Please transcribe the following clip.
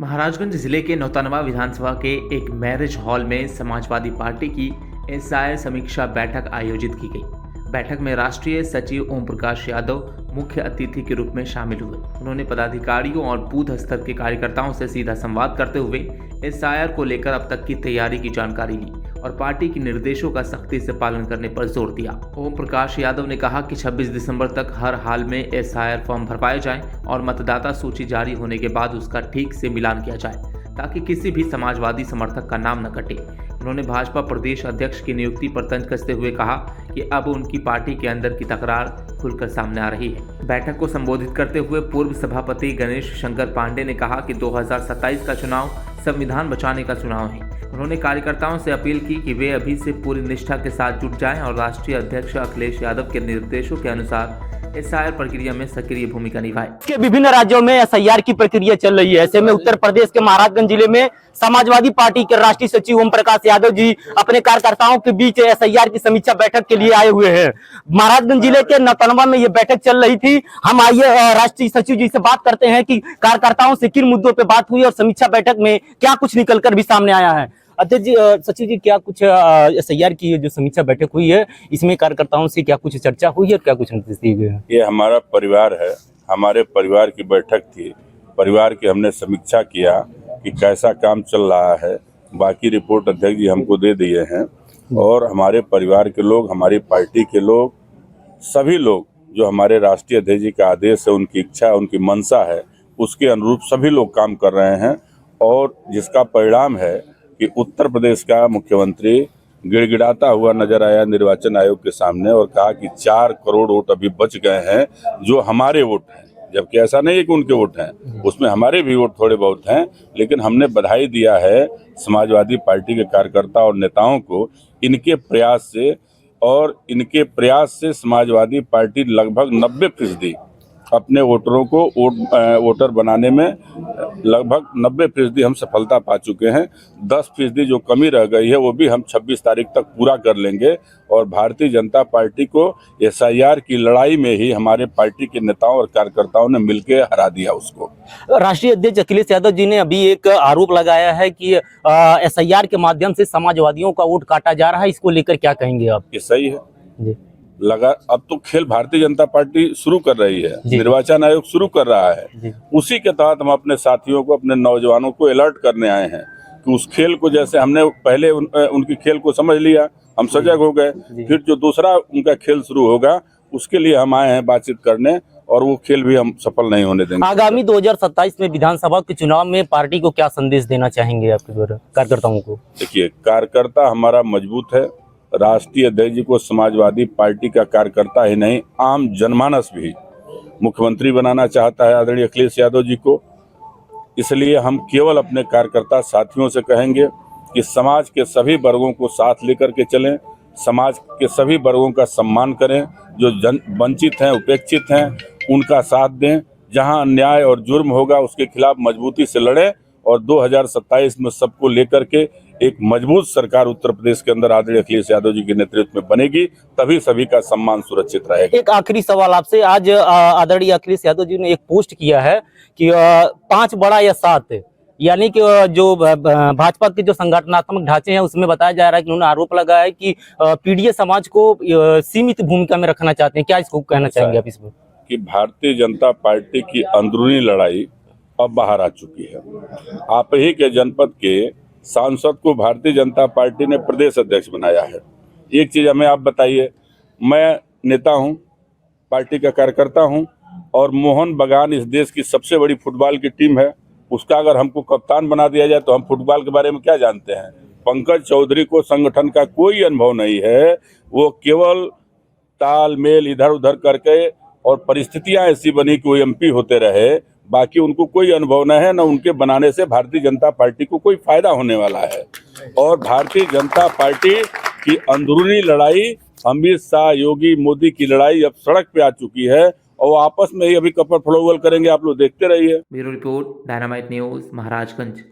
महाराजगंज जिले के नौतनवा विधानसभा के एक मैरिज हॉल में समाजवादी पार्टी की एसआईआर समीक्षा बैठक आयोजित की गई। बैठक में राष्ट्रीय सचिव ओम प्रकाश यादव मुख्य अतिथि के रूप में शामिल हुए। उन्होंने पदाधिकारियों और बूथ स्तर के कार्यकर्ताओं से सीधा संवाद करते हुए एसआईआर को लेकर अब तक की तैयारी की जानकारी ली और पार्टी के निर्देशों का सख्ती से पालन करने पर जोर दिया। ओम प्रकाश यादव ने कहा कि 26 दिसंबर तक हर हाल में एसआईआर फॉर्म भरवाए जाएं और मतदाता सूची जारी होने के बाद उसका ठीक से मिलान किया जाए ताकि किसी भी समाजवादी समर्थक का नाम न कटे। उन्होंने भाजपा प्रदेश अध्यक्ष की नियुक्ति पर तंज कसते हुए कहा कि अब उनकी पार्टी के अंदर की तकरार खुलकर सामने आ रही है। बैठक को संबोधित करते हुए पूर्व सभापति गणेश शंकर पांडे ने कहा कि 2027 का चुनाव संविधान बचाने का चुनाव है। उन्होंने कार्यकर्ताओं से अपील की कि वे अभी से पूरी निष्ठा के साथ जुट जाएं और राष्ट्रीय अध्यक्ष अखिलेश यादव के निर्देशों के अनुसार एसआईआर प्रक्रिया में सक्रिय भूमिका निभाए। के विभिन्न राज्यों में एसआईआर की प्रक्रिया चल रही है। ऐसे में उत्तर प्रदेश के महाराजगंज जिले में समाजवादी पार्टी के राष्ट्रीय सचिव ओम प्रकाश यादव जी अपने कार्यकर्ताओं के बीच एसआईआर की समीक्षा बैठक के लिए आए हुए हैं। महाराजगंज जिले के नौतनवा में ये बैठक चल रही थी। हम आइए राष्ट्रीय सचिव जी से बात करते हैं कि कार्यकर्ताओं से किन मुद्दों पर बात हुई और समीक्षा बैठक में क्या कुछ निकलकर भी सामने आया है। अध्यक्ष जी, सचिव जी, क्या कुछ एसआईआर की जो समीक्षा बैठक हुई है इसमें कार्यकर्ताओं से क्या कुछ चर्चा हुई है और क्या कुछ निर्देश दिए गए हैं? ये हमारा परिवार है, हमारे परिवार की बैठक थी। परिवार की हमने समीक्षा किया कि कैसा काम चल रहा है। बाकी रिपोर्ट अध्यक्ष जी हमको दे दिए हैं और हमारे परिवार के लोग, हमारी पार्टी के लोग, सभी लोग जो हमारे राष्ट्रीय अध्यक्ष जी का आदेश है, उनकी इच्छा, उनकी मंशा है, उसके अनुरूप सभी लोग काम कर रहे हैं। और जिसका परिणाम है कि उत्तर प्रदेश का मुख्यमंत्री गिड़गिड़ाता हुआ नजर आया निर्वाचन आयोग के सामने और कहा कि 4 करोड़ वोट अभी बच गए हैं जो हमारे वोट हैं, जबकि ऐसा नहीं है कि उनके वोट हैं, उसमें हमारे भी वोट थोड़े बहुत हैं। लेकिन हमने बधाई दिया है समाजवादी पार्टी के कार्यकर्ता और नेताओं को इनके प्रयास से समाजवादी पार्टी लगभग 90% अपने वोटरों को वोटर बनाने में लगभग 90% हम सफलता पा चुके हैं। 10% जो कमी रह गई है वो भी हम 26 तारीख तक पूरा कर लेंगे और भारतीय जनता पार्टी को एसआईआर की लड़ाई में ही हमारे पार्टी के नेताओं और कार्यकर्ताओं ने मिलकर हरा दिया उसको। राष्ट्रीय अध्यक्ष अखिलेश यादव जी ने अभी एक आरोप लगाया है कि एसआईआर के माध्यम से समाजवादियों का वोट काटा जा रहा है। इसको लेकर क्या कहेंगे आप? ये सही है जी। अब तो खेल भारतीय जनता पार्टी शुरू कर रही है, निर्वाचन आयोग शुरू कर रहा है। उसी के तहत हम अपने साथियों को, अपने नौजवानों को अलर्ट करने आए हैं कि उस खेल को, जैसे हमने पहले उनकी खेल को समझ लिया, हम सजग हो गए, फिर जो दूसरा उनका खेल शुरू होगा उसके लिए हम आए हैं बातचीत करने और वो खेल भी हम सफल नहीं होने देंगे। आगामी 2027 में विधानसभा के चुनाव में पार्टी को क्या संदेश देना चाहेंगे आपके द्वारा कार्यकर्ताओं को? देखिए, कार्यकर्ता हमारा मजबूत है। राष्ट्रीय अध्यक्ष जी को समाजवादी पार्टी का कार्यकर्ता ही नहीं, आम जनमानस भी मुख्यमंत्री बनाना चाहता है आदरणीय अखिलेश यादव जी को। इसलिए हम केवल अपने कार्यकर्ता साथियों से कहेंगे कि समाज के सभी वर्गों को साथ लेकर के चलें, समाज के सभी वर्गों का सम्मान करें, जो वंचित हैं, उपेक्षित हैं, उनका साथ दें। जहां अन्याय और जुर्म होगा उसके खिलाफ मजबूती से लड़ें और 2027 में सबको लेकर के एक मजबूत सरकार उत्तर प्रदेश के अंदर आदरणीय अखिलेश यादव जी के नेतृत्व में बनेगी, तभी सभी का सम्मान सुरक्षित रहेगा। एक आखिरी सवाल आपसे, आज आदरणीय अखिलेश यादव जी ने एक पोस्ट किया है कि 5 बड़ा या 7, यानी कि जो भाजपा के जो संगठनात्मक ढांचे हैं उसमें बताया जा रहा है कि उन्होंने आरोप लगाया है कि पीड़ित समाज को सीमित भूमिका में रखना चाहते हैं। क्या इसको कहना चाहेंगे आप इसमें? कि भारतीय जनता पार्टी की अंदरूनी लड़ाई अब बाहर आ चुकी है। आप ही के जनपद के सांसद को भारतीय जनता पार्टी ने प्रदेश अध्यक्ष बनाया है। एक चीज हमें आप बताइए, मैं नेता हूं, पार्टी का कार्यकर्ता हूं और मोहन बगान इस देश की सबसे बड़ी फुटबॉल की टीम है, उसका अगर हमको कप्तान बना दिया जाए तो हम फुटबॉल के बारे में क्या जानते हैं? पंकज चौधरी को संगठन का कोई अनुभव नहीं है, वो केवल तालमेल इधर उधर करके और परिस्थितियां ऐसी बनी कि वो एमपी होते रहे, बाकी उनको कोई अनुभव न है, न उनके बनाने से भारतीय जनता पार्टी को कोई फायदा होने वाला है। और भारतीय जनता पार्टी की अंदरूनी लड़ाई, अमित शाह, योगी, मोदी की लड़ाई अब सड़क पे आ चुकी है और वो आपस में ही अभी कपड़ फड़ोवल करेंगे। आप लोग देखते रहिए। Bureau report, dynamite news, Maharajganj.